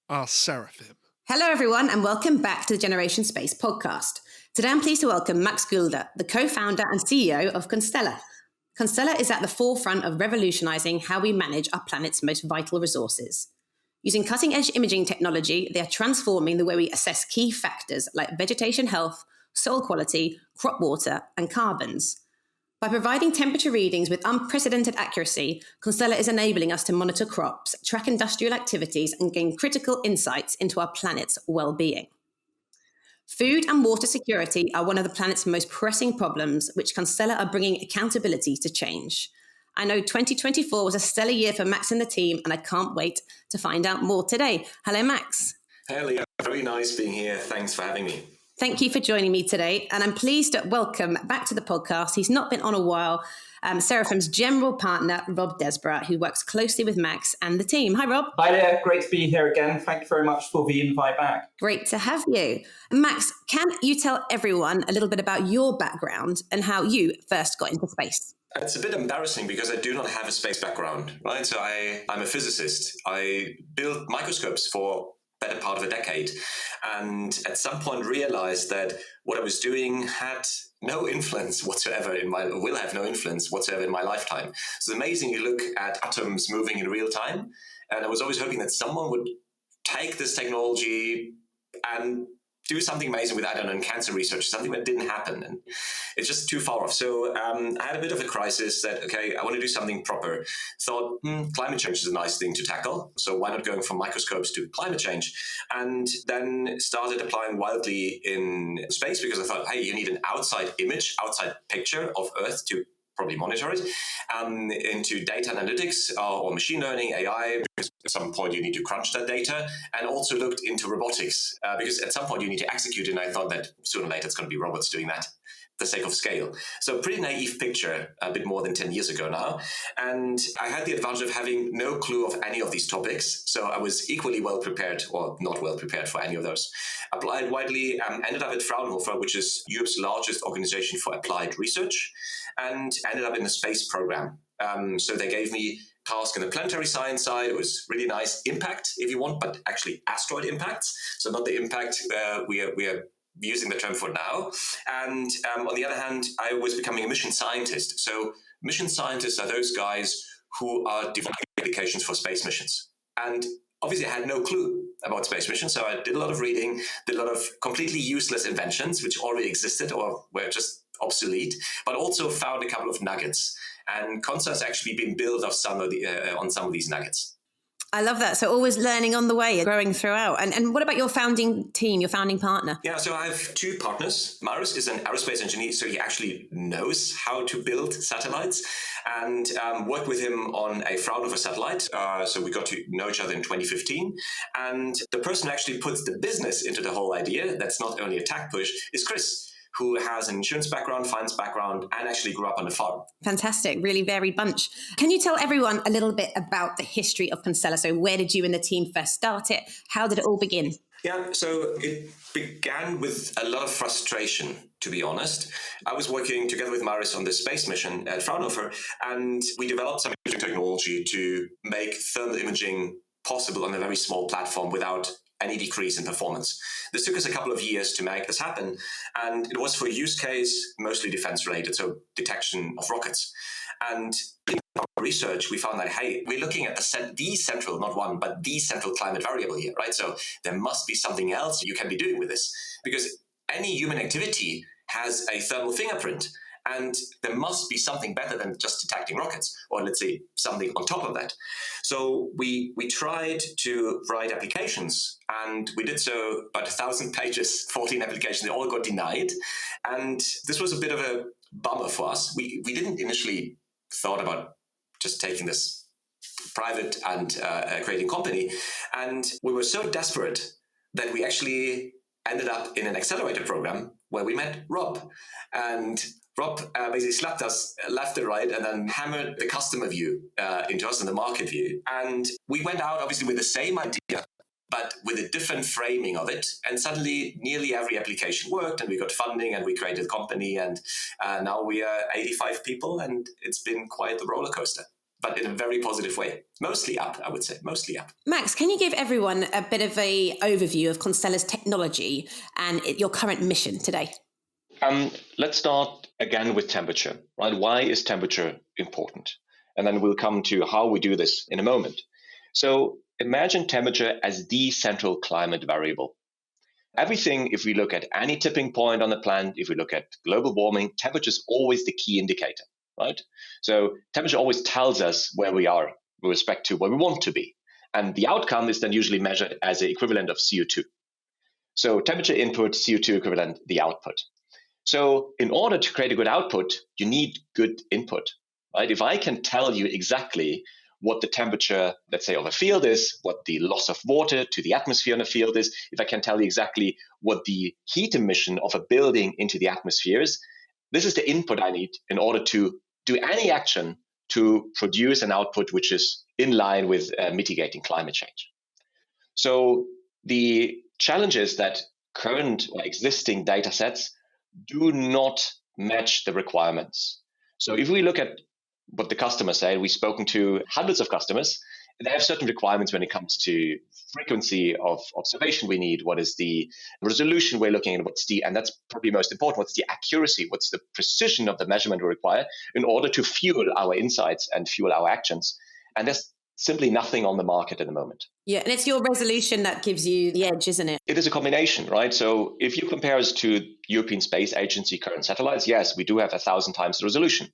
are Seraphim. Hello, everyone, and welcome back to the Generation Space podcast. Today, I'm pleased to welcome Max Gulde, the co-founder and CEO of Constellr. Constellr is at the forefront of revolutionizing how we manage our planet's most vital resources. Using cutting-edge imaging technology, they are transforming the way we assess key factors like vegetation health, soil quality, crop water, and carbons. By providing temperature readings with unprecedented accuracy, Constellr is enabling us to monitor crops, track industrial activities, and gain critical insights into our planet's well-being. Food and water security are one of the planet's most pressing problems, which Constellr are bringing accountability to change. I know 2024 was a stellar year for Max and the team, and I can't wait to find out more today. Hello, Max. Hey, Leah. Very nice being here. Thanks for having me. Thank you for joining me today, and I'm pleased to welcome back to the podcast, he's not been on a while, Seraphim's general partner, Rob Desborough, who works closely with Max and the team. Hi, Rob. Hi there. Great to be here again. Thank you very much for the invite back. Great to have you. Max, can you tell everyone a little bit about your background and how you first got into space? It's a bit embarrassing because I do not have a space background, right? So I'm a physicist. I built microscopes for better part of a decade, and at some point realized that what I was doing had no influence whatsoever will have no influence whatsoever in my lifetime. So it's amazing. You look at atoms moving in real time, and I was always hoping that someone would take this technology and do something amazing with, I don't know, in cancer research, something that didn't happen. And it's just too far off. So I had a bit of a crisis that, okay, I want to do something proper. Thought, climate change is a nice thing to tackle. So why not going from microscopes to climate change? And then started applying wildly in space because I thought, hey, you need an outside image, outside picture of Earth to probably monitor it, into data analytics or machine learning, AI, because at some point you need to crunch that data, and also looked into robotics, because at some point you need to execute it, and I thought that sooner or later it's going to be robots doing that, for the sake of scale. So pretty naive picture, a bit more than 10 years ago now, and I had the advantage of having no clue of any of these topics, so I was equally well prepared, or not well prepared for any of those. Applied widely, ended up at Fraunhofer, which is Europe's largest organization for applied research, and ended up in the space program. So they gave me task in the planetary science side. It was really nice impact, if you want, but actually asteroid impacts. So not the impact we are using the term for now. And on the other hand, I was becoming a mission scientist. So mission scientists are those guys who are developing applications for space missions. And obviously, I had no clue about space missions, so I did a lot of reading, did a lot of completely useless inventions, which already existed or were just obsolete, but also found a couple of nuggets. And Constellr has actually been built on some of these nuggets. I love that. So always learning on the way, growing throughout. And what about your founding team, your founding partner? Yeah, so I have two partners. Maris is an aerospace engineer, so he actually knows how to build satellites, and worked with him on a Fraunhofer satellite. So we got to know each other in 2015. And the person who actually puts the business into the whole idea, that's not only a tech push, is Chris, who has an insurance background, finance background, and actually grew up on a farm. Fantastic, really varied bunch. Can you tell everyone a little bit about the history of Constellr? So where did you and the team first start it? How did it all begin? Yeah, so it began with a lot of frustration, to be honest. I was working together with Maris on this space mission at Fraunhofer, and we developed some imaging technology to make thermal imaging possible on a very small platform without any decrease in performance. This took us a couple of years to make this happen, and it was for use case mostly defense related, so detection of rockets. And in our research, we found that, hey, we're looking at the central, not one, but the central climate variable here, right? So there must be something else you can be doing with this, because any human activity has a thermal fingerprint. And there must be something better than just detecting rockets, or let's say something on top of that. So we tried to write applications, and we did so about 1,000 pages, 14 applications. They all got denied. And this was a bit of a bummer for us. We didn't initially thought about just taking this private and creating company. And we were so desperate that we actually ended up in an accelerator program where we met Rob. And Rob basically slapped us left and right and then hammered the customer view into us and the market view. And we went out obviously with the same idea, but with a different framing of it. And suddenly nearly every application worked, and we got funding, and we created a company. And now we are 85 people, and it's been quite the roller coaster. but in a very positive way. Mostly up, I would say, mostly up. Max, can you give everyone a bit of an overview of Constellr's technology and your current mission today? Let's start again with temperature, right? Why is temperature important? And then we'll come to how we do this in a moment. So imagine temperature as the central climate variable. Everything, if we look at any tipping point on the planet, if we look at global warming, temperature is always the key indicator, right? So temperature always tells us where we are with respect to where we want to be. And the outcome is then usually measured as the equivalent of CO2. So temperature input, CO2 equivalent, the output. So in order to create a good output, you need good input, right? If I can tell you exactly what the temperature, let's say, of a field is, what the loss of water to the atmosphere in a field is, if I can tell you exactly what the heat emission of a building into the atmosphere is, this is the input I need in order to do any action to produce an output which is in line with mitigating climate change. So the challenge is that current or existing data sets do not match the requirements. So if we look at what the customers say, we've spoken to hundreds of customers, and they have certain requirements when it comes to frequency of observation we need, what is the resolution we're looking at, and that's probably most important, what's the accuracy, what's the precision of the measurement we require in order to fuel our insights and fuel our actions. And there's simply nothing on the market at the moment. Yeah, and it's your resolution that gives you the edge, isn't it? It is a combination, right? So if you compare us to European Space Agency current satellites, yes, we do have 1,000 times the resolution.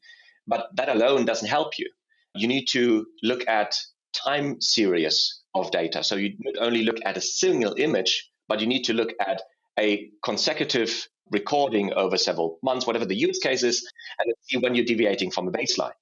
But that alone doesn't help you. You need to look at time series of data. So you not only look at a single image, but you need to look at a consecutive recording over several months, whatever the use case is, and see when you're deviating from a baseline.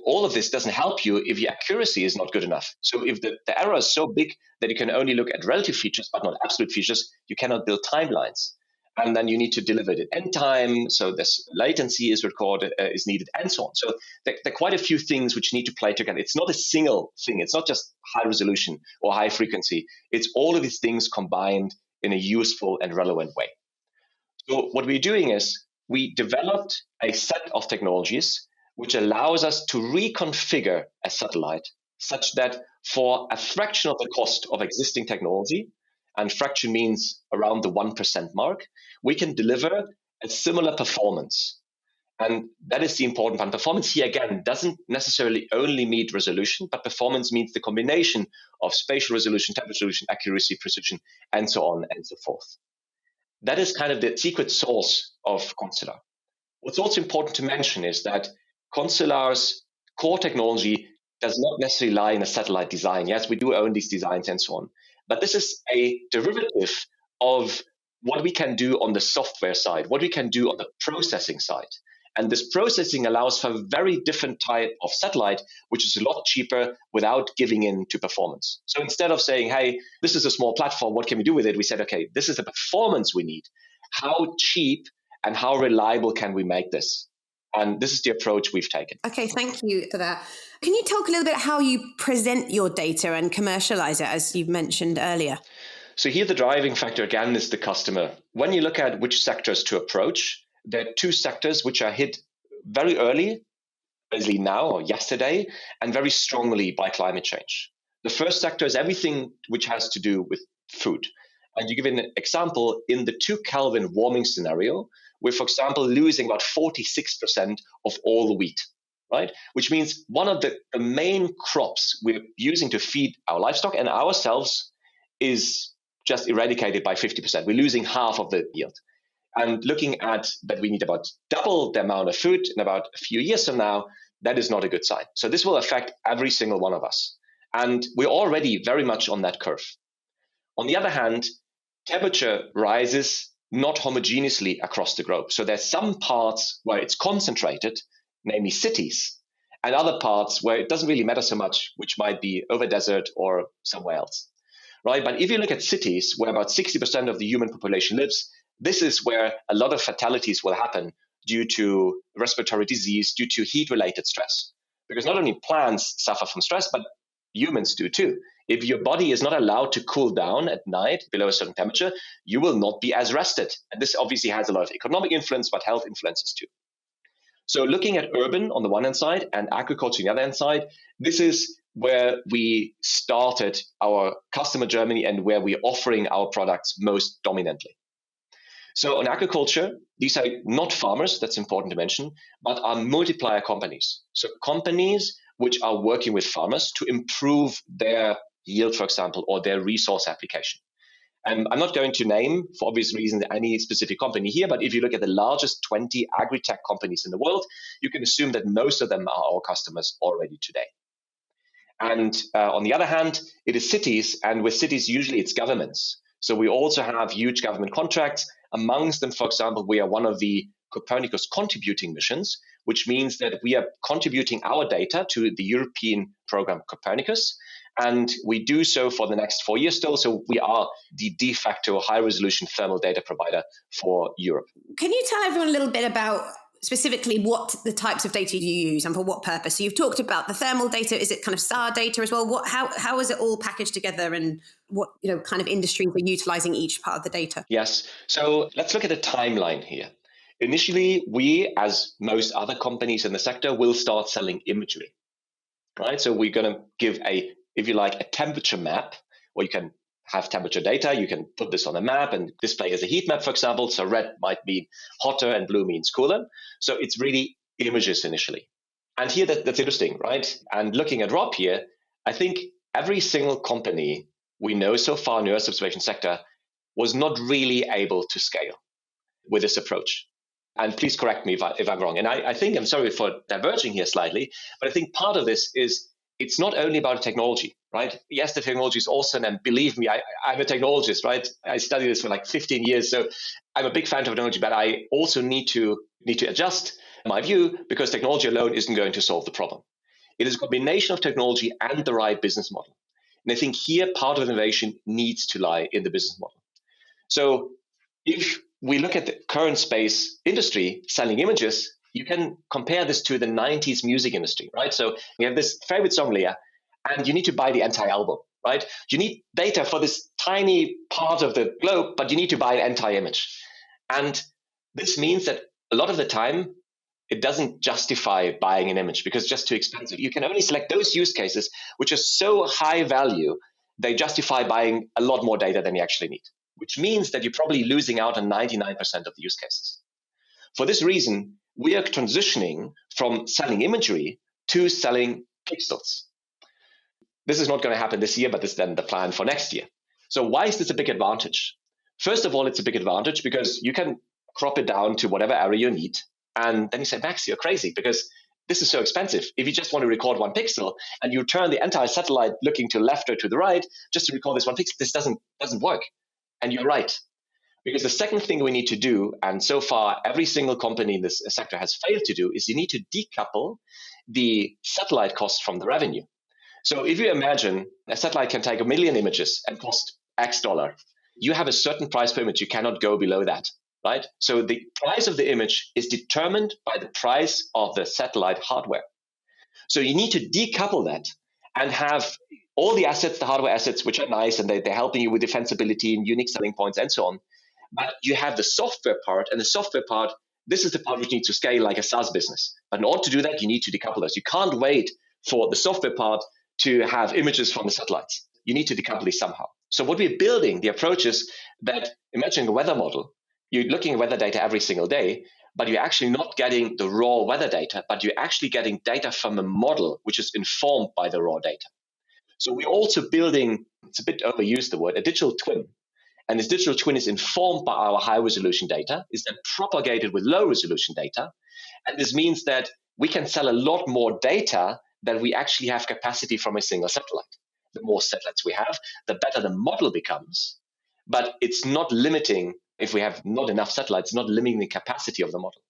All of this doesn't help you if your accuracy is not good enough. So if the error is so big that you can only look at relative features, but not absolute features, you cannot build timelines. And then you need to deliver it at end time, so this latency is recorded, is needed, and so on. So there are quite a few things which need to play together. It's not a single thing. It's not just high resolution or high frequency. It's all of these things combined in a useful and relevant way. So what we're doing is we developed a set of technologies which allows us to reconfigure a satellite such that for a fraction of the cost of existing technology, and fraction means around the 1% mark, we can deliver a similar performance. And that is the important one. Performance here, again, doesn't necessarily only mean resolution, but performance means the combination of spatial resolution, temperature resolution, accuracy, precision, and so on and so forth. That is kind of the secret sauce of Constellr. What's also important to mention is that Constellr's core technology does not necessarily lie in a satellite design. Yes, we do own these designs and so on. But this is a derivative of what we can do on the software side, what we can do on the processing side. And this processing allows for a very different type of satellite, which is a lot cheaper without giving in to performance. So instead of saying, hey, this is a small platform, what can we do with it? We said, okay, this is the performance we need. How cheap and how reliable can we make this? And this is the approach we've taken. Okay, thank you for that. Can you talk a little bit how you present your data and commercialize it, as you mentioned earlier? So here the driving factor, again, is the customer. When you look at which sectors to approach, there are two sectors which are hit very early, basically now or yesterday, and very strongly by climate change. The first sector is everything which has to do with food. And you give an example, in the 2 Kelvin warming scenario, we're, for example, losing about 46% of all the wheat, right? Which means one of the main crops we're using to feed our livestock and ourselves is just eradicated by 50%. We're losing half of the yield. And looking at that we need about double the amount of food in about a few years from now, that is not a good sign. So this will affect every single one of us. And we're already very much on that curve. On the other hand, temperature rises not homogeneously across the globe. So there's some parts where it's concentrated, namely cities, and other parts where it doesn't really matter so much, which might be over desert or somewhere else, right? But if you look at cities where about 60% of the human population lives, this is where a lot of fatalities will happen due to respiratory disease, due to heat-related stress. Because not only plants suffer from stress, but humans do too. If your body is not allowed to cool down at night below a certain temperature, you will not be as rested. And this obviously has a lot of economic influence, but health influences too. So looking at urban on the one hand side and agriculture on the other hand side, this is where we started our customer journey and where we're offering our products most dominantly. So on agriculture, these are not farmers, that's important to mention, but are multiplier companies. So companies which are working with farmers to improve their yield, for example, or their resource application. And I'm not going to name, for obvious reasons, any specific company here, but if you look at the largest 20 agri-tech companies in the world, you can assume that most of them are our customers already today. And on the other hand, it is cities, and with cities, usually it's governments. So we also have huge government contracts. Amongst them, for example, we are one of the Copernicus contributing missions, which means that we are contributing our data to the European program Copernicus. And we do so for the next 4 years still. So we are the de facto high-resolution thermal data provider for Europe. Can you tell everyone a little bit about specifically what the types of data you use and for what purpose? So you've talked about the thermal data. Is it kind of SAR data as well? How is it all packaged together, and what kind of industries are utilizing each part of the data? Yes. So let's look at the timeline here. Initially, we, as most other companies in the sector, will start selling imagery, right? So we're going to give if you like, a temperature map, or you can have temperature data. You can put this on a map and display as a heat map, for example. So red might mean hotter and blue means cooler. So it's really images initially. And here that's interesting, right? And looking at Rob here, I think every single company we know so far in the Earth observation sector was not really able to scale with this approach. And please correct me if I'm wrong. And I think, I'm sorry for diverging here slightly, but I think part of this is it's not only about technology, right? Yes, the technology is awesome. And believe me, I'm a technologist, right? I studied this for like 15 years. So I'm a big fan of technology, but I also need to adjust my view, because technology alone isn't going to solve the problem. It is a combination of technology and the right business model. And I think here part of innovation needs to lie in the business model. So if we look at the current space industry selling images, you can compare this to the 90s music industry, right? So you have this favorite song, Leah, and you need to buy the entire album, right? You need data for this tiny part of the globe, but you need to buy an entire image. And this means that a lot of the time, it doesn't justify buying an image because it's just too expensive. You can only select those use cases which are so high value, they justify buying a lot more data than you actually need, which means that you're probably losing out on 99% of the use cases. For this reason, we are transitioning from selling imagery to selling pixels. This is not going to happen this year, but this is then the plan for next year. So why is this a big advantage? First of all, it's a big advantage because you can crop it down to whatever area you need. And then you say, Max, you're crazy because this is so expensive. If you just want to record one pixel and you turn the entire satellite looking to the left or to the right, just to record this one pixel, this doesn't work. And you're right. Because the second thing we need to do, and so far every single company in this sector has failed to do, is you need to decouple the satellite costs from the revenue. So if you imagine a satellite can take 1 million images and cost X dollar, you have a certain price per image. You cannot go below that, right? So the price of the image is determined by the price of the satellite hardware. So you need to decouple that and have all the assets, the hardware assets, which are nice, and they're helping you with defensibility and unique selling points and so on. But you have the software part, and the software part, this is the part which needs to scale like a SaaS business. But in order to do that, you need to decouple those. You can't wait for the software part to have images from the satellites. You need to decouple these somehow. So what we're building, the approach is that, imagine a weather model. You're looking at weather data every single day, but you're actually not getting the raw weather data, but you're actually getting data from a model which is informed by the raw data. So we're also building, it's a bit overused, the word, a digital twin. And this digital twin is informed by our high resolution data, is then propagated with low resolution data. And this means that we can sell a lot more data than we actually have capacity from a single satellite. The more satellites we have, the better the model becomes. But it's not limiting, if we have not enough satellites, not limiting the capacity of the model,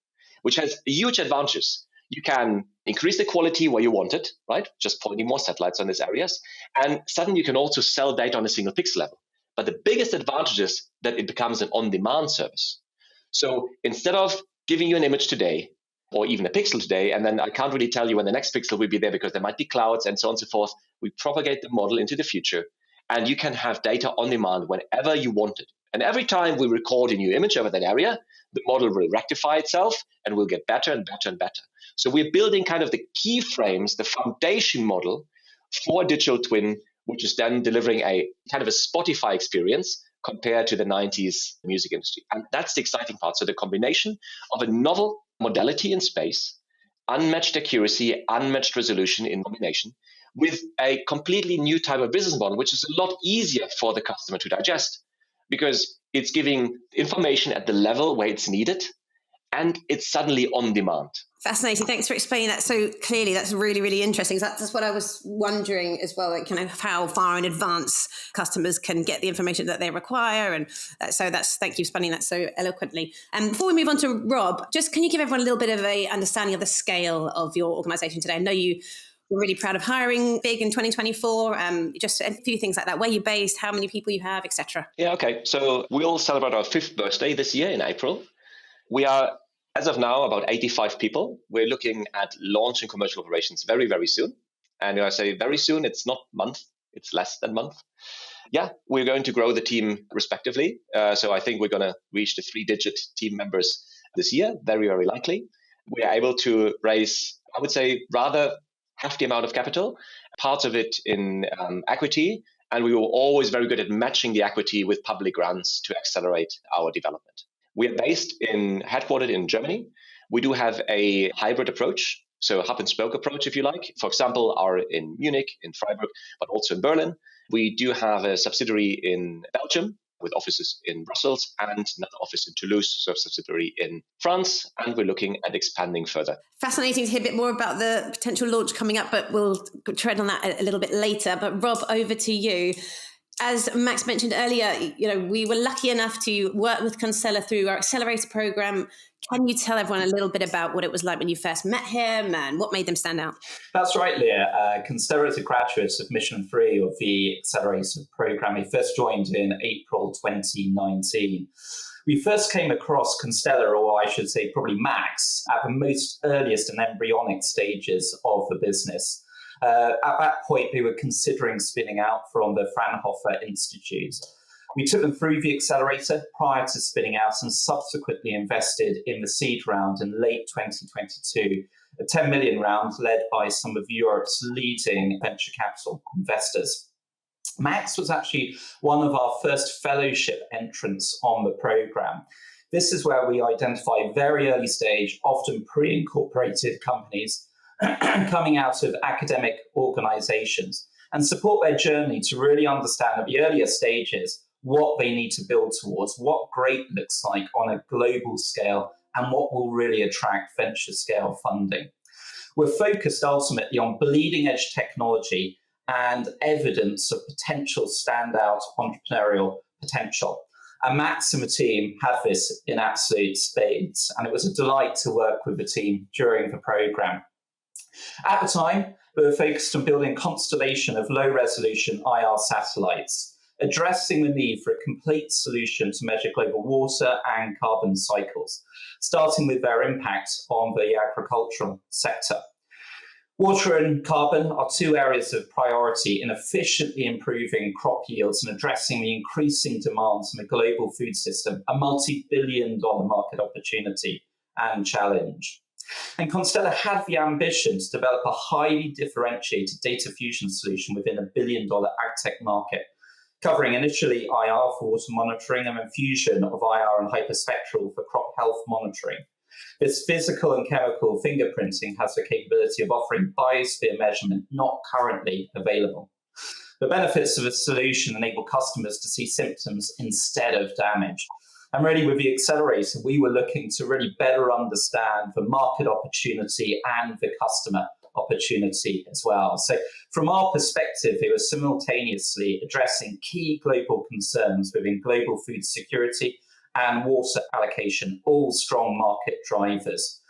which has huge advantages. You can increase the quality where you want it, right? Just pointing more satellites on these areas. And suddenly you can also sell data on a single pixel level. But the biggest advantage is that it becomes an on-demand service. So instead of giving you an image today, or even a pixel today, and then I can't really tell you when the next pixel will be there because there might be clouds and so on and so forth, we propagate the model into the future, and you can have data on demand whenever you want it. And every time we record a new image over that area, the model will rectify itself and will get better and better and better. So we're building kind of the key frames, the foundation model for a digital twin, which is then delivering a kind of a Spotify experience compared to the 90s music industry. And that's the exciting part. So the combination of a novel modality in space, unmatched accuracy, unmatched resolution in combination, with a completely new type of business model, which is a lot easier for the customer to digest because it's giving information at the level where it's needed and it's suddenly on demand. Fascinating. Thanks for explaining that so clearly. That's really, really interesting. That's what I was wondering as well, like kind of how far in advance customers can get the information that they require. And so thank you for explaining that so eloquently. And before we move on to Rob, just can you give everyone a little bit of a understanding of the scale of your organization today? I know you were really proud of hiring big in 2024. Just a few things like that. Where you're based, how many people you have, etc. Yeah, okay. So we'll celebrate our 5th birthday this year in April. We are, as of now, about 85 people. We're looking at launching commercial operations very, very soon. And I say very soon, it's not month, it's less than month. Yeah, we're going to grow the team respectively. So I think we're going to reach the 3-digit team members this year, very, very likely. We are able to raise, I would say, rather hefty amount of capital, parts of it in equity. And we were always very good at matching the equity with public grants to accelerate our development. We are headquartered in Germany. We do have a hybrid approach, so a hub and spoke approach, if you like. For example, are in Munich, in Freiburg, but also in Berlin. We do have a subsidiary in Belgium with offices in Brussels and another office in Toulouse, so a subsidiary in France. And we're looking at expanding further. Fascinating to hear a bit more about the potential launch coming up, but we'll tread on that a little bit later. But Rob, over to you. As Max mentioned earlier, we were lucky enough to work with Constellr through our accelerator program. Can you tell everyone a little bit about what it was like when you first met him and what made them stand out? That's right, Leah. Constellr is a graduate of Mission 3 of the accelerator program. He first joined in April 2019. We first came across Constellr, or I should say probably Max, at the most earliest and embryonic stages of the business. At that point, they were considering spinning out from the Fraunhofer Institute. We took them through the accelerator prior to spinning out and subsequently invested in the seed round in late 2022, a 10 million round led by some of Europe's leading venture capital investors. Max was actually one of our first fellowship entrants on the program. This is where we identify very early stage, often pre-incorporated companies coming out of academic organizations and support their journey to really understand at the earlier stages what they need to build towards, what great looks like on a global scale, and what will really attract venture scale funding. We're focused ultimately on bleeding edge technology and evidence of potential standout entrepreneurial potential. And Max and the team have this in absolute spades, and it was a delight to work with the team during the program. At the time, we were focused on building a constellation of low-resolution IR satellites, addressing the need for a complete solution to measure global water and carbon cycles, starting with their impact on the agricultural sector. Water and carbon are two areas of priority in efficiently improving crop yields and addressing the increasing demands in the global food system, a multi-billion-dollar market opportunity and challenge. And Constellr had the ambition to develop a highly differentiated data fusion solution within a $1 billion agtech market, covering initially IR for water monitoring and then fusion of IR and hyperspectral for crop health monitoring. This physical and chemical fingerprinting has the capability of offering biosphere measurement not currently available. The benefits of a solution enable customers to see symptoms instead of damage. And really, with the accelerator, we were looking to really better understand the market opportunity and the customer opportunity as well. So from our perspective, they were simultaneously addressing key global concerns within global food security and water allocation, all strong market drivers.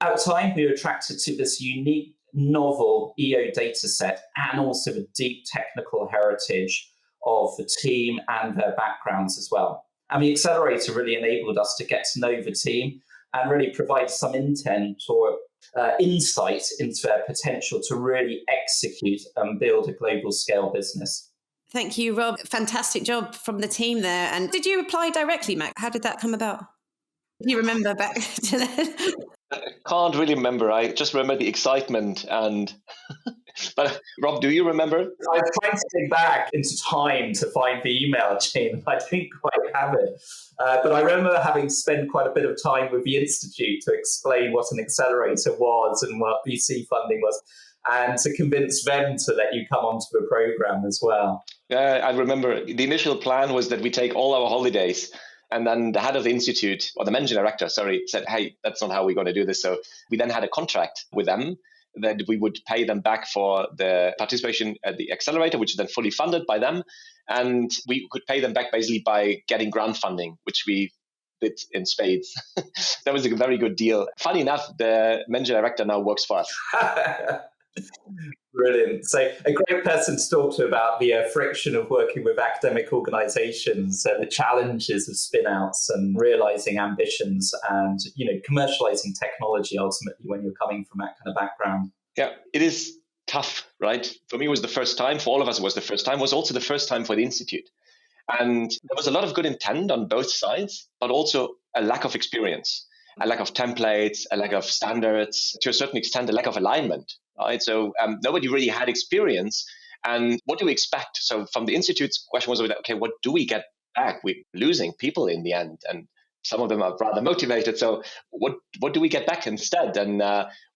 At the time, we were attracted to this unique, novel EO data set and also the deep technical heritage of the team and their backgrounds as well. And the accelerator really enabled us to get to know the team and really provide some intent or insight into their potential to really execute and build a global scale business. Thank you, Rob. Fantastic job from the team there. And did you apply directly, Max? How did that come about? Do you remember back to that? I can't really remember. I just remember the excitement. And but Rob, do you remember? I'm trying to dig back into time to find the email chain. I didn't quite have it. But I remember having spent quite a bit of time with the Institute to explain what an accelerator was and what VC funding was, and to convince them to let you come onto the program as well. I remember the initial plan was that we take all our holidays. And then the head of the institute, or the managing director, said, hey, that's not how we're going to do this. So we then had a contract with them that we would pay them back for the participation at the accelerator, which is then fully funded by them. And we could pay them back basically by getting grant funding, which we did in spades. That was a very good deal. Funny enough, the managing director now works for us. Brilliant. So a great person to talk to about the friction of working with academic organizations, the challenges of spin-outs and realizing ambitions and, commercializing technology ultimately when you're coming from that kind of background. Yeah, it is tough, right? For me, it was the first time. For all of us, it was the first time. It was also the first time for the Institute. And there was a lot of good intent on both sides, but also a lack of experience, a lack of templates, a lack of standards, to a certain extent, a lack of alignment. Right? So nobody really had experience. And what do we expect? So from the Institute's question was, okay, what do we get back? We're losing people in the end. And some of them are rather motivated. So what do we get back instead? And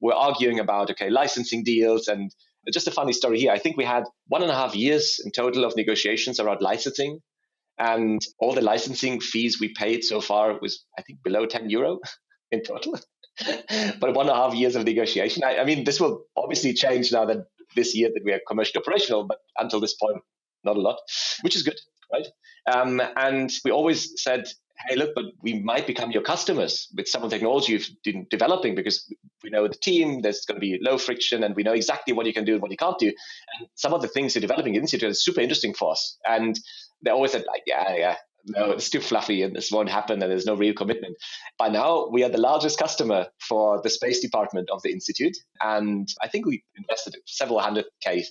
we're arguing about, okay, licensing deals. And just a funny story here. I think we had 1.5 years in total of negotiations around licensing. And all the licensing fees we paid so far was, I think, below €10 in total. But 1.5 years of negotiation. I mean, this will obviously change now that this year that we are commercially operational, but until this point, not a lot, which is good, right? And we always said, hey, look, but we might become your customers with some of the technology you've been developing because we know the team, there's going to be low friction, and we know exactly what you can do and what you can't do. And some of the things you're developing in the Institute is super interesting for us. And they always said, like, yeah, no, it's too fluffy and this won't happen and there's no real commitment. By now, we are the largest customer for the space department of the Institute. And I think we invested several hundred K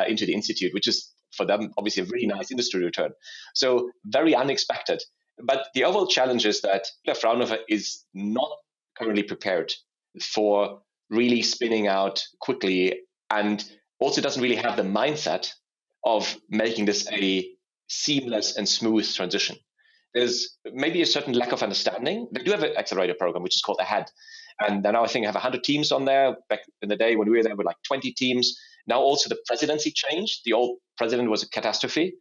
into the Institute, which is for them, obviously, a really nice industry return. So very unexpected. But the overall challenge is that Fraunhofer is not currently prepared for really spinning out quickly, and also doesn't really have the mindset of making this a seamless and smooth transition. There's maybe a certain lack of understanding. They do have an accelerator program, which is called AHEAD. And now I think I have 100 teams on there. Back in the day when we were there, were like 20 teams. Now also the presidency changed. The old president was a catastrophe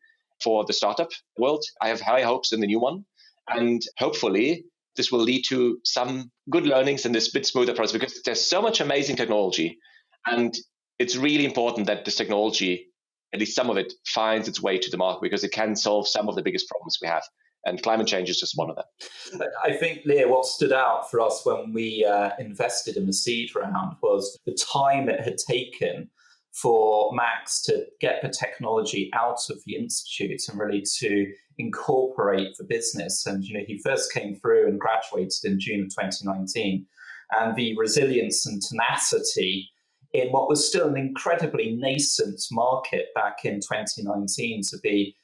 for the startup world. I have high hopes in the new one. And hopefully this will lead to some good learnings in this bit smoother process, because there's so much amazing technology. And it's really important that this technology, at least some of it, finds its way to the market, because it can solve some of the biggest problems we have. And climate change is just one of them. I think, Leah, what stood out for us when we invested in the seed round was the time it had taken for Max to get the technology out of the Institute and really to incorporate the business. And, he first came through and graduated in June of 2019. And the resilience and tenacity in what was still an incredibly nascent market back in 2019 to be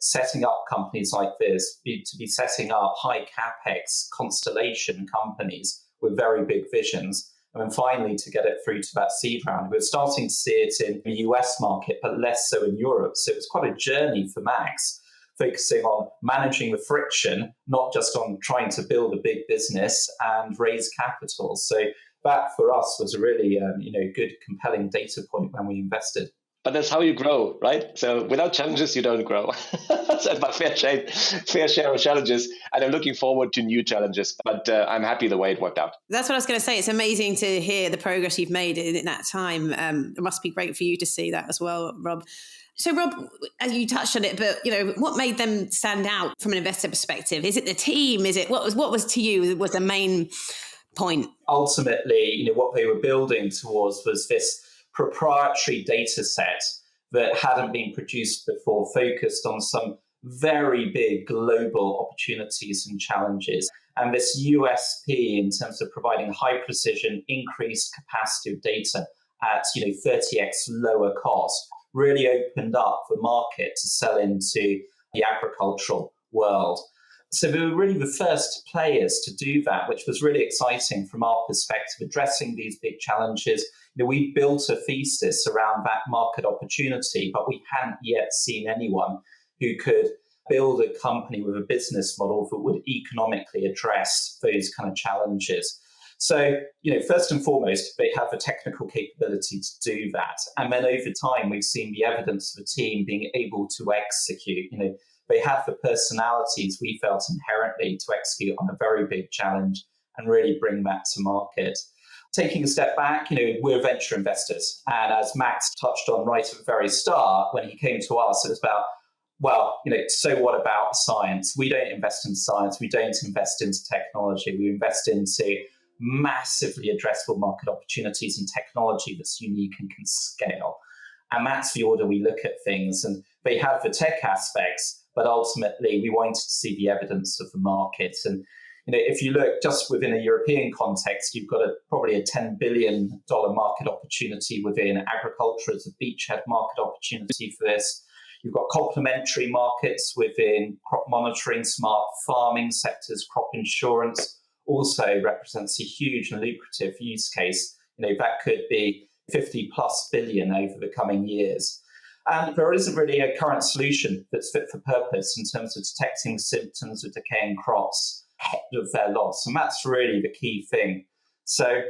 setting up companies like this, to be setting up high capex constellation companies with very big visions, and then finally to get it through to that seed round. We're starting to see it in the US market, but less so in Europe. So it's quite a journey for Max, focusing on managing the friction, not just on trying to build a big business and raise capital. So that for us was a really good, compelling data point when we invested. But that's how you grow, right? So without challenges, you don't grow. So my fair share of challenges, and I'm looking forward to new challenges. But I'm happy the way it worked out. That's what I was going to say. It's amazing to hear the progress you've made in that time. It must be great for you to see that as well, Rob. So, Rob, as you touched on it, but what made them stand out from an investor perspective? Is it the team? Is it what was to you was the main point? Ultimately, what they were building towards was this proprietary data set that hadn't been produced before, focused on some very big global opportunities and challenges. And this USP in terms of providing high precision, increased capacity of data at 30x lower cost really opened up the market to sell into the agricultural world. So we were really the first players to do that, which was really exciting from our perspective, addressing these big challenges. We built a thesis around that market opportunity, but we hadn't yet seen anyone who could build a company with a business model that would economically address those kind of challenges. So, first and foremost, they have the technical capability to do that. And then over time, we've seen the evidence of the team being able to execute. They have the personalities we felt inherently to execute on a very big challenge and really bring that to market. Taking a step back, we're venture investors. And as Max touched on right at the very start, when he came to us, it was about, so what about science? We don't invest in science. We don't invest into technology. We invest into massively addressable market opportunities and technology that's unique and can scale. And that's the order we look at things. And they have the tech aspects, but ultimately we wanted to see the evidence of the market. And if you look just within a European context, you've got probably a $10 billion market opportunity within agriculture as a beachhead market opportunity for this. You've got complementary markets within crop monitoring, smart farming sectors, crop insurance also represents a huge and lucrative use case. That could be 50 plus billion over the coming years. And there isn't really a current solution that's fit for purpose in terms of detecting symptoms of decaying crops ahead of their loss. And that's really the key thing. So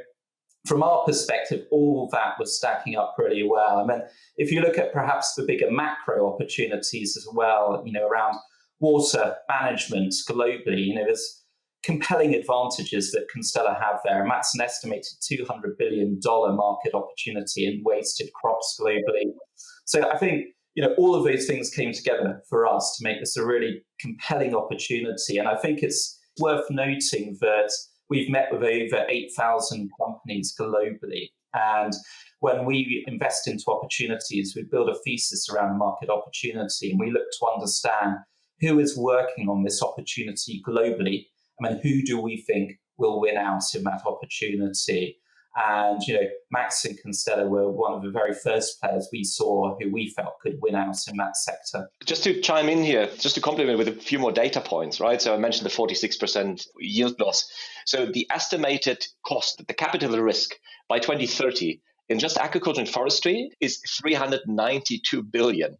from our perspective, all that was stacking up really well. I mean, if you look at perhaps the bigger macro opportunities as well, around water management globally, there's compelling advantages that Constellr have there. And that's an estimated $200 billion market opportunity in wasted crops globally. So I think, all of those things came together for us to make this a really compelling opportunity. And I think it's worth noting that we've met with over 8,000 companies globally. And when we invest into opportunities, we build a thesis around a market opportunity, and we look to understand who is working on this opportunity globally. I mean, who do we think will win out in that opportunity? And, Max and Constellr were one of the very first players we saw who we felt could win out in that sector. Just to chime in here, just to complement with a few more data points, right? So I mentioned the 46% yield loss. So the estimated cost, the capital risk by 2030 in just agriculture and forestry is 392 billion.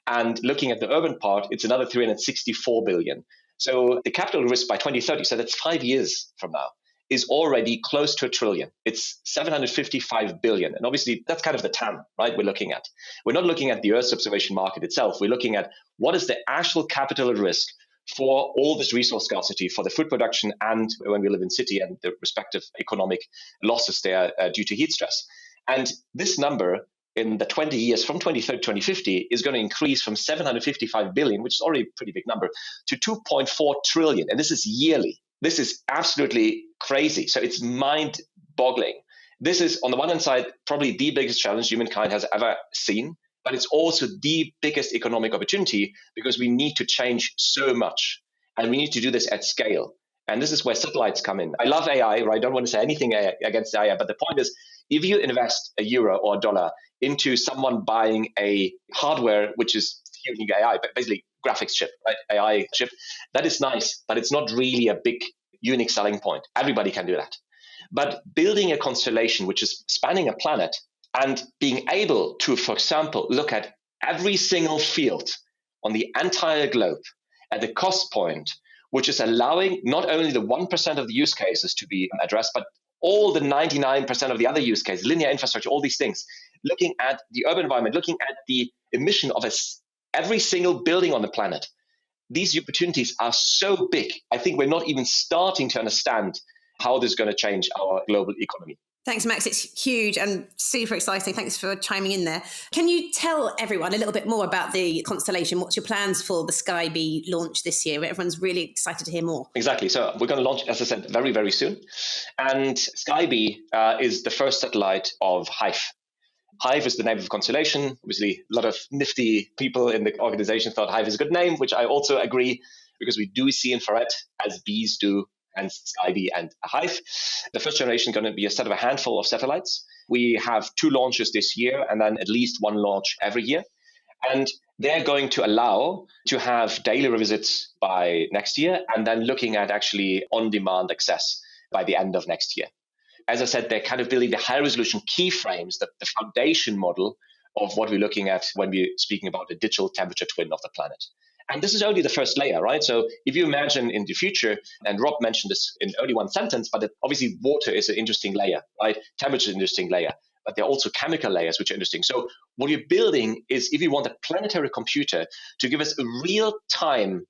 And looking at the urban part, it's another 364 billion. So the capital risk by 2030, so that's 5 years from now, is already close to $1 trillion. It's 755 billion. And obviously, that's kind of the TAM, right, we're looking at. We're not looking at the Earth observation market itself. We're looking at what is the actual capital risk for all this resource scarcity for the food production and when we live in city and the respective economic losses there due to heat stress. And this number in the 20 years from 2030 to 2050 is going to increase from 755 billion, which is already a pretty big number, to 2.4 trillion. And this is yearly. This is absolutely crazy. So it's mind-boggling. This is, on the one hand side, probably the biggest challenge humankind has ever seen, but it's also the biggest economic opportunity because we need to change so much, and we need to do this at scale. And this is where satellites come in. I love AI, right? I don't want to say anything against AI, but the point is, if you invest €1 or $1 into someone buying a hardware, which is using AI, but basically graphics chip, right? AI chip, that is nice, but it's not really a big unique selling point. Everybody can do that. But building a constellation, which is spanning a planet and being able to, for example, look at every single field on the entire globe at the cost point, which is allowing not only the 1% of the use cases to be addressed, but all the 99% of the other use cases, linear infrastructure, all these things, looking at the urban environment, looking at the emission of every single building on the planet. These opportunities are so big. I think we're not even starting to understand how this is going to change our global economy. Thanks, Max. It's huge and super exciting. Thanks for chiming in there. Can you tell everyone a little bit more about the constellation? What's your plans for the Sky-B launch this year? Everyone's really excited to hear more. Exactly. So we're going to launch, as I said, very, very soon. And Sky-B is the first satellite of Hive. Hive is the name of the constellation. Obviously, a lot of nifty people in the organization thought Hive is a good name, which I also agree, because we do see infrared as bees do, and Sky-B and Hive. The first generation is going to be a set of a handful of satellites. We have 2 launches this year and then at least 1 launch every year. And they're going to allow to have daily revisits by next year, and then looking at actually on-demand access by the end of next year. As I said, they're kind of building the high-resolution keyframes, the foundation model of what we're looking at when we're speaking about a digital temperature twin of the planet. And this is only the first layer, right? So if you imagine in the future, and Rob mentioned this in only one sentence, but obviously water is an interesting layer, right? Temperature is an interesting layer, but there are also chemical layers which are interesting. So what you're building is, if you want a planetary computer to give us a real-time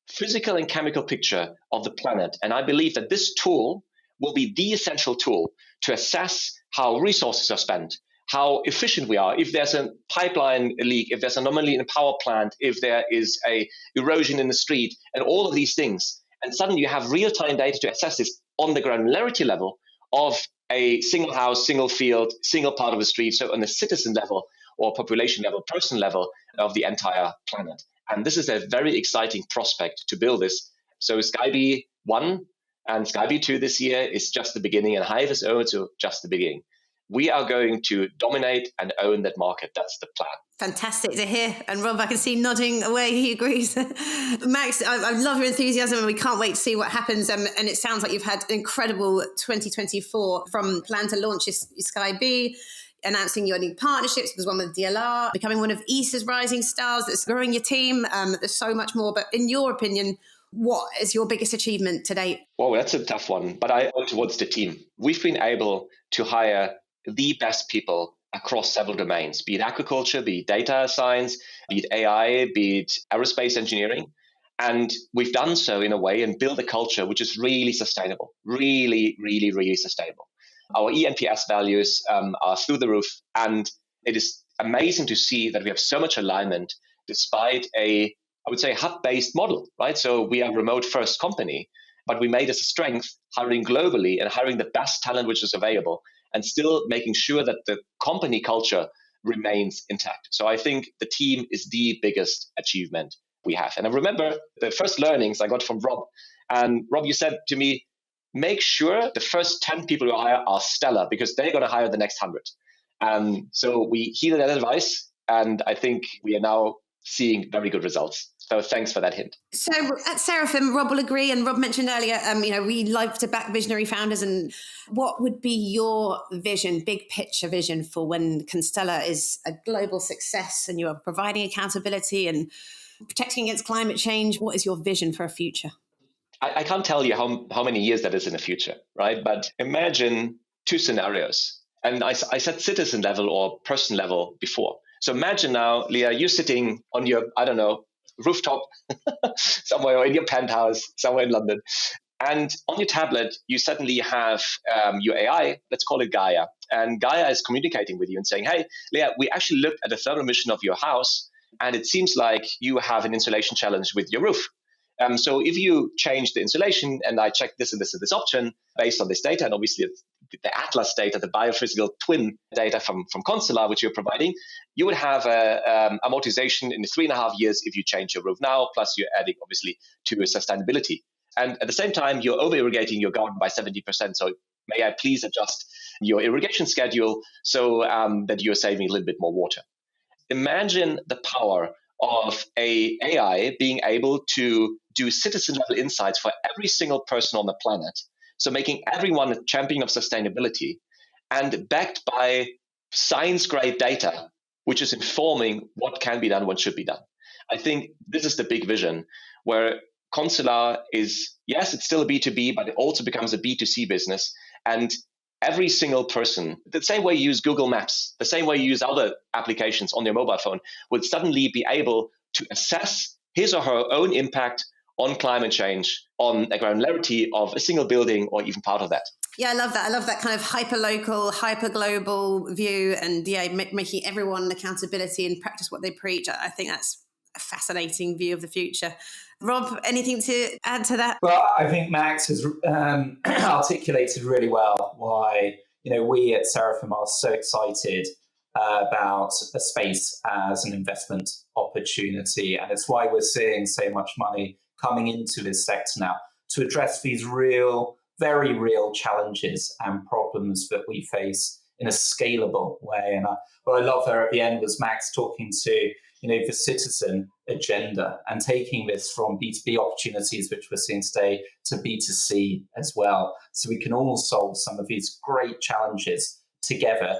physical and chemical picture of the planet, and I believe that this tool will be the essential tool to assess how resources are spent, how efficient we are, if there's a pipeline leak, if there's an anomaly in a power plant, if there is a erosion in the street, and all of these things. And suddenly you have real-time data to assess this on the granularity level of a single house, single field, single part of the street, so on the citizen level or population level, person level of the entire planet. And this is a very exciting prospect to build this. So Skybe 1 and Skybe 2 this year is just the beginning, and Hive is also just the beginning. We are going to dominate and own that market. That's the plan. Fantastic to hear. And Rob, I can see nodding away. He agrees. Max, I love your enthusiasm, and we can't wait to see what happens. And it sounds like you've had an incredible 2024 from plan to launch Skybe, announcing your new partnerships. There's one with DLR, becoming one of ESA's rising stars that's growing your team. There's so much more. But in your opinion, what is your biggest achievement to date? Well, that's a tough one, but I owe towards the team. We've been able to hire the best people across several domains, be it agriculture, be it data science, be it AI, be it aerospace engineering. And we've done so in a way and build a culture which is really sustainable, really, really, really sustainable. Our eNPS values are through the roof, and it is amazing to see that we have so much alignment despite I would say, hub-based model, right? So we are a remote-first company, but we made it a strength hiring globally and hiring the best talent which is available, and still making sure that the company culture remains intact. So I think the team is the biggest achievement we have. And I remember the first learnings I got from Rob. And Rob, you said to me, make sure the first 10 people you hire are stellar, because they're going to hire the next 100. So we heeded that advice, and I think we are now seeing very good results. So thanks for that hint. So at Seraphim, Rob will agree, and Rob mentioned earlier, we like to back visionary founders. And what would be your vision, big picture vision, for when Constellr is a global success and you are providing accountability and protecting against climate change? What is your vision for a future? I can't tell you how many years that is in the future, right? But imagine two scenarios. And I said citizen level or person level before. So imagine now, Leah, you're sitting on your, rooftop somewhere, or in your penthouse somewhere in London. And on your tablet, you suddenly have your AI, let's call it Gaia. And Gaia is communicating with you and saying, hey, Leah, we actually looked at the thermal emission of your house, and it seems like you have an insulation challenge with your roof. So if you change the insulation, and I check this and this and this option based on this data, and obviously the Atlas data, the biophysical twin data from Constellr, which you're providing, you would have amortization in 3.5 years if you change your roof now, plus you're adding obviously to sustainability. And at the same time, you're over-irrigating your garden by 70%. So may I please adjust your irrigation schedule so that you're saving a little bit more water. Imagine the power of a AI being able to do citizen-level insights for every single person on the planet. So making everyone a champion of sustainability, and backed by science-grade data, which is informing what can be done, what should be done. I think this is the big vision, where Constellr is, yes, it's still a B2B, but it also becomes a B2C business. And every single person, the same way you use Google Maps, the same way you use other applications on your mobile phone, would suddenly be able to assess his or her own impact on climate change, on a granularity of a single building or even part of that. Yeah, I love that. I love that kind of hyper-local, hyper-global view, and making everyone accountability and practice what they preach. I think that's a fascinating view of the future. Rob, anything to add to that? Well, I think Max has articulated really well why we at Seraphim are so excited about a space as an investment opportunity, and it's why we're seeing so much money coming into this sector now to address these very real challenges and problems that we face in a scalable way. And what I love there at the end was Max talking to the citizen agenda, and taking this from B2B opportunities, which we're seeing today, to B2C as well. So we can all solve some of these great challenges together,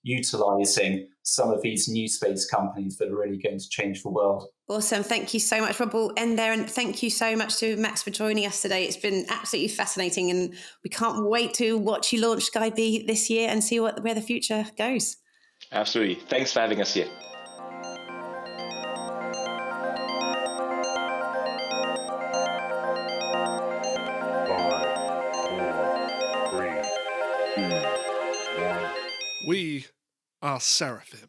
utilizing some of these new space companies that are really going to change the world. Awesome. Thank you so much, Rob. We'll end there. And thank you so much to Max for joining us today. It's been absolutely fascinating. And we can't wait to watch you launch Sky B this year and see where the future goes. Absolutely. Thanks for having us here. We are Seraphim.